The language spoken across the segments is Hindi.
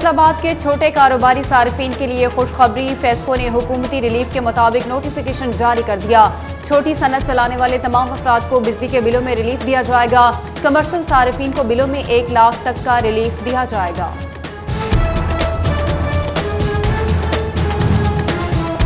फैसलाबाद के छोटे कारोबारी सार्फिन के लिए खुशखबरी। फेस्को ने हुकूमती रिलीफ के मुताबिक नोटिफिकेशन जारी कर दिया। छोटी सनत चलाने वाले तमाम अफराद को बिजली के बिलों में रिलीफ दिया जाएगा। कमर्शियल सार्फिन को बिलों में 1 लाख तक का रिलीफ दिया जाएगा।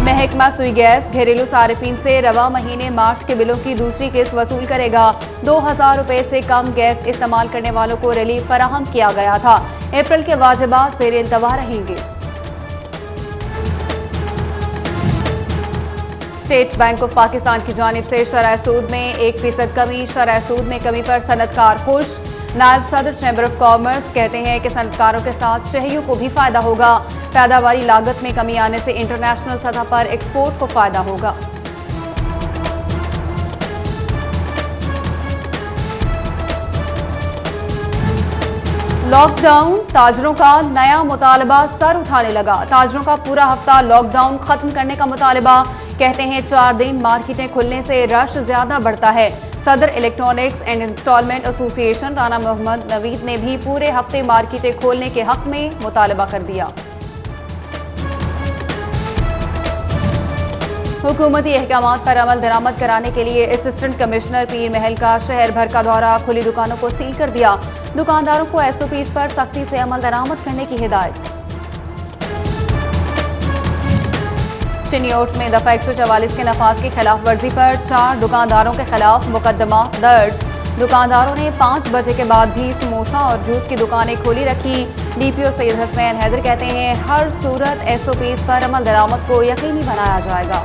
महकमा सुई गैस घरेलू सार्फिन से रवा महीने मार्च के बिलों की दूसरी किस्त वसूल करेगा। 2000 रुपए से कम गैस इस्तेमाल करने वालों को रिलीफ फराहम किया गया था। अप्रैल के वाजिबात ज़ेर इंतवा रहेंगे। स्टेट बैंक ऑफ पाकिस्तान की जानिब से शरह सूद में 1% कमी। शरह सूद में कमी पर सनतकार खुश। नायब सदर चैम्बर ऑफ कॉमर्स कहते हैं कि सनतकारों के साथ शहरियों को भी फायदा होगा। पैदावारी लागत में कमी आने से इंटरनेशनल सतह पर एक्सपोर्ट को फायदा होगा। लॉकडाउन, ताजरों का नया मुतालबा सर उठाने लगा। ताजरों का पूरा हफ्ता लॉकडाउन खत्म करने का मुतालबा। कहते हैं 4 दिन मार्केटें खुलने से रश ज्यादा बढ़ता है। सदर electronics and instalment association Rana Mohammad Naveed ने भी पूरे हफ्ते मार्केटें खोलने के हक में मुतालबा कर दिया। हुकूमती अहकामात पर अमल दरामद कराने के लिए असिस्टेंट कमिश्नर पीर महल का शहर भर का दौरा। खुली दुकानों को सील कर दिया। दुकानदारों को एसओपीज पर सख्ती से अमल दरामद करने की हिदायत। चिन्योट में दफा 144 के नफाज की खिलाफ वर्जी पर 4 दुकानदारों के खिलाफ मुकदमा दर्ज। दुकानदारों ने 5 बजे के बाद भी समोसा और जूस की दुकानें खोली रखी। डीपीओ सैयद हसनैन हैदर कहते हैं हर सूरत एसओपीज पर अमल दरामद को यकीनी बनाया जाएगा।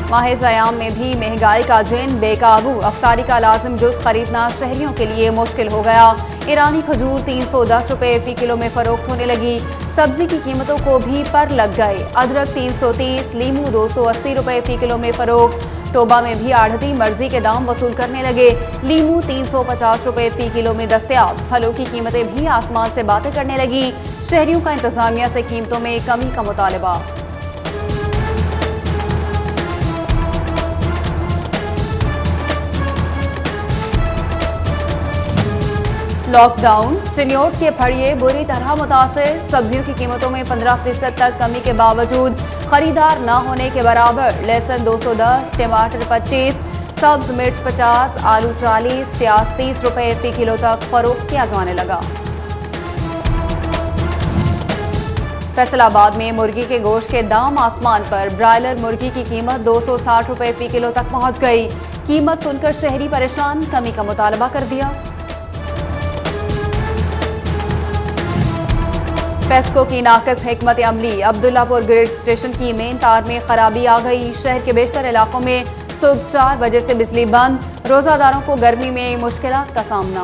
माह ज़याम में भी महंगाई का जिन बेकाबू। अफ्तारी का लाजिम जुज़ खरीदना शहरियों के लिए मुश्किल हो गया। ईरानी खजूर 310 रुपए फी किलो में फरोख्त होने लगी। सब्जी की कीमतों को भी पर लग गए। अदरक 330, लीमू 280 रुपए फी किलो में फरोख्त। टोबा में भी आढ़ती मर्जी के दाम वसूल करने लगे। लीमू 350 रुपए फी किलो में दस्तयाब। फलों की कीमतें भी आसमान से बातें करने लगी। शहरियों का इंतजामिया से कीमतों में कमी का मुतालबा। लॉकडाउन, चिन्योट के फड़िए बुरी तरह मुतासिर। सब्जियों की कीमतों में 15% तक कमी के बावजूद खरीदार न होने के बराबर। लहसुन 210, टमाटर 25, सब्ज मिर्च 50, आलू 40, प्याज 30 रुपए फी किलो तक फरोख्त किया जाने लगा। फैसलाबाद में मुर्गी के गोश्त के दाम आसमान पर। ब्रायलर मुर्गी की कीमत 260 रुपए फी किलो तक पहुंच गई। कीमत सुनकर शहरी परेशान, कमी का मुतालबा कर दिया। फेस्को की नाकस हिकमत अमली। अब्दुल्लापुर ग्रिड स्टेशन की मेन तार में खराबी आ गई। शहर के बेशतर इलाकों में सुबह 4 बजे से बिजली बंद। रोजादारों को गर्मी में मुश्किलात का सामना।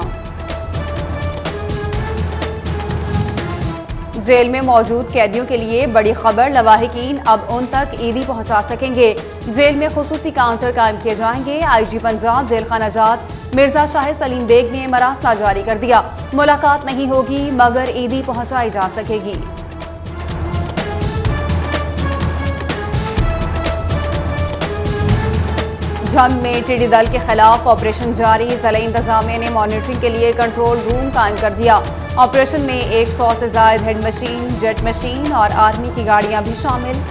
जेल में मौजूद कैदियों के लिए बड़ी खबर। लवाहिकीन अब उन तक ईदी पहुंचा सकेंगे। जेल में खुसूसी काउंटर कायम किए जाएंगे। आईजी पंजाब जेल खाना जात मिर्जा शाहिद सलीम बेग ने मरासला जारी कर दिया। मुलाकात नहीं होगी मगर ईदी पहुंचाई जा सकेगी। झंग में टिड्डी दल के खिलाफ ऑपरेशन जारी। जिला इंतजामिया ने मॉनिटरिंग के लिए कंट्रोल रूम कायम कर दिया। ऑपरेशन में 100 से ज्यादा हेड मशीन, जेट मशीन और आर्मी की गाड़ियां भी शामिल।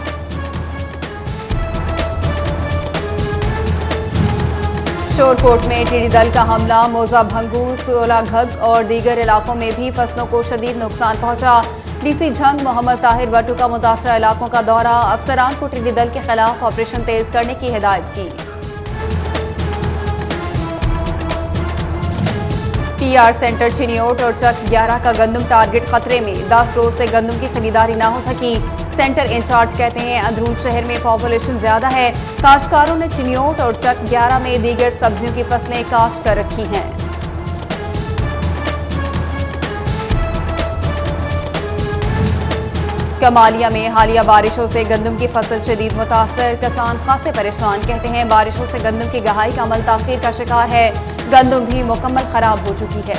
शोरकोट में टिड्डी दल का हमला। मोजा भंगू, सोला घग और दीगर इलाकों में भी फसलों को शदीद नुकसान पहुंचा। डीसी झंग मोहम्मद ताहिर वटू का मुतासरा इलाकों का दौरा। अफसरान को टिड्डी दल के खिलाफ ऑपरेशन तेज करने की हिदायत की। पीआर सेंटर चिन्योट और चक 11 का गंदम टारगेट खतरे में। 10 रोज से गंदम की खरीदारी न हो सकी। सेंटर इंचार्ज कहते हैं अंदरून शहर में पॉपुलेशन ज्यादा है। काश्तकारों ने चिन्योट और चक 11 में दीगर सब्जियों की फसलें काश्त कर रखी हैं। कमालिया में हालिया बारिशों से गंदम की फसल शदीद मुतासर। किसान खासे परेशान। कहते हैं बारिशों से गंदम की गहाई का अमल ताखीर का शिकार है। गंदम भी मुकम्मल खराब हो चुकी है।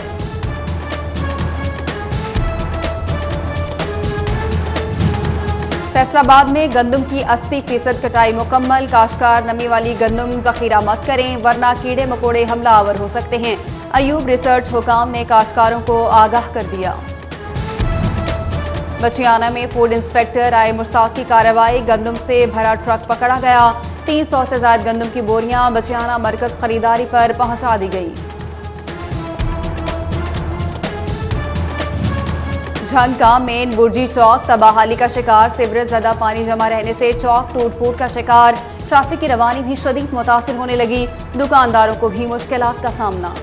फैसलाबाद में गंदम की 80% कटाई मुकम्मल। काश्तकार नमी वाली गंदम जखीरा मत करें वरना कीड़े मकोड़े हमलावर हो सकते हैं। अयूब रिसर्च हुकाम ने काश्तकारों को आगाह कर दिया। बचियाना में फूड इंस्पेक्टर आए मुश्ताक की कार्रवाई, गंदम से भरा ट्रक पकड़ा गया। 300 से ज्यादा गंदम की बोरियां बचियाना मरकज खरीदारी पर पहुंचा दी गई। झंग का मेन बुर्जी चौक तबाहाली का शिकार, सीवरेज ज्यादा पानी जमा रहने से चौक टूट फूट का शिकार। ट्रैफिक की रवानी भी शदीद मुतासिर होने लगी, दुकानदारों को भी मुश्किलात का सामना।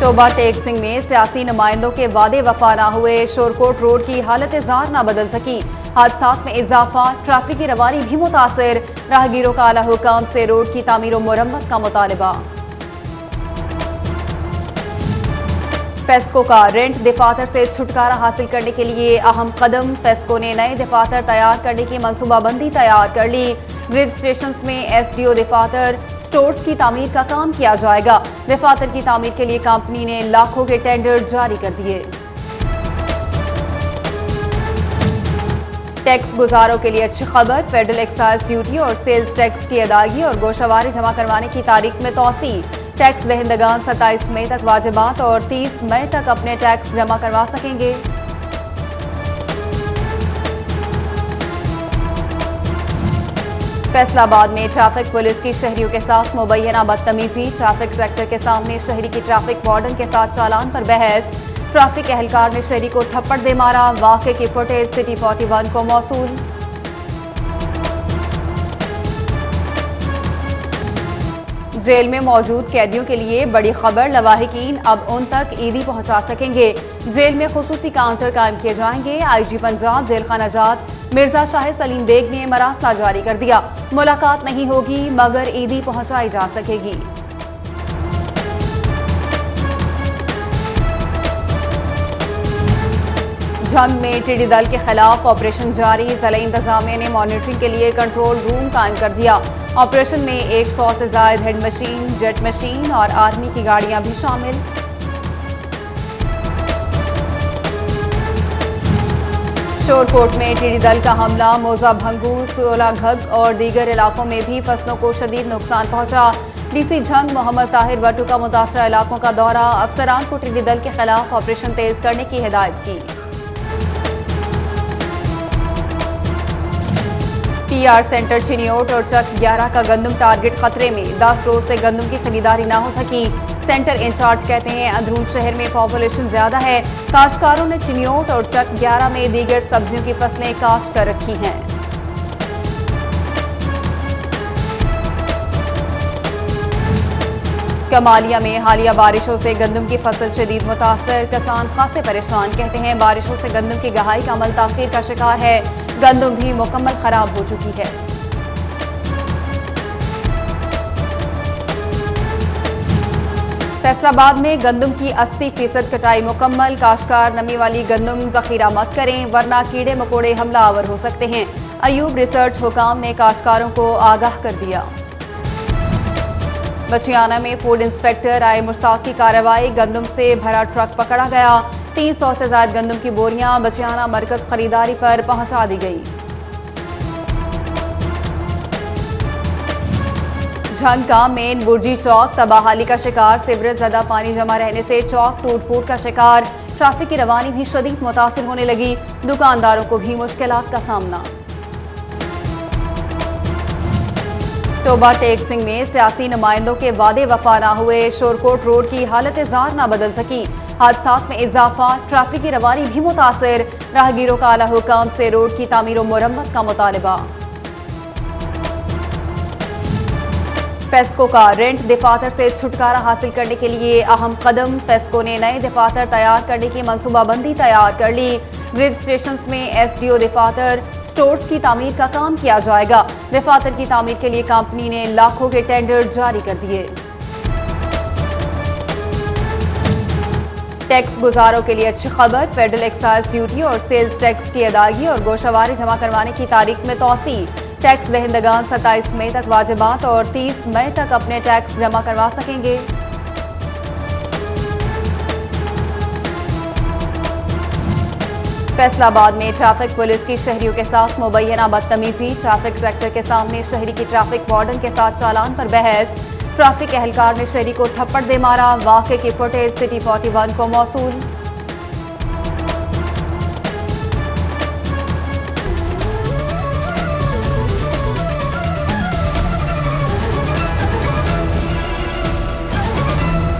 टोबा टेक सिंह में सियासी नुमाइंदों के वादे वफा न हुए, शोरकोट रोड की हालत जार न बदल सकी। हादसात में इजाफा, ट्रैफिक की रवानी भी मुतासिर, राहगीरों का आला हुकाम से रोड की तामीर और मुरम्मत का मुतालबा। पेस्को का रेंट दफातर से छुटकारा हासिल करने के लिए अहम कदम, पेस्को ने नए दफातर तैयार करने की मनसूबाबंदी तैयार कर ली। ग्रिड स्टेशन में एसडीओ दफातर स्टोर्स की तामीर का काम किया जाएगा। दफातर की तामीर के लिए कंपनी ने लाखों के टेंडर जारी कर दिए। टैक्स गुजारों के लिए अच्छी खबर, फेडरल एक्साइज ड्यूटी और सेल्स टैक्स की अदायगी और गोशवारी जमा करवाने की तारीख में तौसी। टैक्स दहिंदगान 27 मई तक वाजिबात और 30 मई तक अपने टैक्स जमा करवा सकेंगे। फैसलाबाद में ट्रैफिक पुलिस की शहरियों के साथ मुबैना बदतमीजी, ट्रैफिक सेक्टर के सामने शहरी की ट्रैफिक वार्डन के साथ चालान पर बहस। ट्रैफिक एहलकार ने शहरी को थप्पड़ दे मारा, वाक़े की फुटेज सिटी 41 को मौसूल। जेल में मौजूद कैदियों के लिए बड़ी खबर, लवाहिकीन अब उन तक ईदी पहुंचा सकेंगे। जेल में खुसूसी काउंटर कायम किए जाएंगे। आईजी पंजाब जेल खाना जात मिर्जा शाह सलीम बेग ने मरासला जारी कर दिया, मुलाकात नहीं होगी मगर ईदी पहुंचाई जा सकेगी। झंग में टिड्डी दल के खिलाफ ऑपरेशन जारी, जिला इंतजामिया ने मॉनिटरिंग के लिए कंट्रोल रूम कायम कर दिया। ऑपरेशन में 100 से ज्यादा हेड मशीन, जेट मशीन और आर्मी की गाड़ियां भी शामिल। शोरकोट में टिड्डी दल का हमला, मोजा भंगू, सोला घग और दीगर इलाकों में भी फसलों को शदीद नुकसान पहुंचा। डीसी झंग मोहम्मद ताहिर भट्टू का मुतासरा इलाकों का दौरा, अफसरान को टिड्डी दल के खिलाफ ऑपरेशन तेज करने की हिदायत की। पीआर सेंटर चिनियोट और चक 11 का गंदम टारगेट खतरे में, 10 रोज से गंदम की खरीदारी न हो सकी। सेंटर इंचार्ज कहते हैं अंदरून शहर में पॉपुलेशन ज्यादा है, काश्तकारों ने चिनियोट और चक 11 में दीगर सब्जियों की फसलें काश्त कर रखी हैं। कमालिया में हालिया बारिशों से गंदम की फसल शदीद मुतासर, किसान खासे परेशान, कहते हैं बारिशों से गंदम की गहाई का अमल ताखीर का शिकार है, गंदम भी मुकम्मल खराब हो चुकी है। फैसलाबाद में गंदम की 80% कटाई मुकम्मल, काश्तकार नमी वाली गंदम जखीरा मत करें वरना कीड़े मकोड़े हमलावर हो सकते हैं। अयूब रिसर्च हुकाम ने काश्तकारों को आगाह कर दिया। बचियाना में फूड इंस्पेक्टर आए मुश्ताक की कार्रवाई, गंदम से भरा ट्रक पकड़ा गया। 300 से ज्यादा गंदम की बोरियां बचियाना मरकज खरीदारी पर पहुंचा दी गई। झंग का मेन बुर्जी चौक तबाहाली का शिकार, सीवरेज ज्यादा पानी जमा रहने से चौक टूट फूट का शिकार। ट्रैफिक की रवानी भी शदीद मुतासिर होने लगी, दुकानदारों को भी मुश्किलात का सामना। टोबा टेक सिंह में सियासी नुमाइंदों के वादे वफा न हुए, शोरकोट रोड की हालत जार न बदल सकी। हादसात में इजाफा, ट्रैफिक की रवानी भी मुतासिर, राहगीरों का आला हुकाम से रोड की तामीर और मुरम्मत का मुतालबा। पेस्को का रेंट दफातर से छुटकारा हासिल करने के लिए अहम कदम, पेस्को ने नए दफातर तैयार करने की मनसूबाबंदी तैयार कर ली। ग्रिड स्टेशन में एसडीओ दफातर स्टोर्स की तामीर का काम किया जाएगा। दफातर की तामीर के लिए कंपनी ने लाखों के टेंडर जारी कर दिए। टैक्स गुजारों के लिए अच्छी खबर, फेडरल एक्साइज ड्यूटी और सेल्स टैक्स की अदायगी और गोशवारी जमा करवाने की तारीख में तौसी। टैक्स दहिंदगान 27 मई तक वाजिबात और 30 मई तक अपने टैक्स जमा करवा सकेंगे। फैसलाबाद में ट्रैफिक पुलिस की शहरियों के साथ मुबैना बदतमीजी, ट्रैफिक सेक्टर के सामने शहरी की ट्रैफिक वार्डन के साथ चालान पर बहस। ट्रैफिक एहलकार ने शहरी को थप्पड़ दे मारा। वाकये की फुटेज सिटी 41 को मौसूल।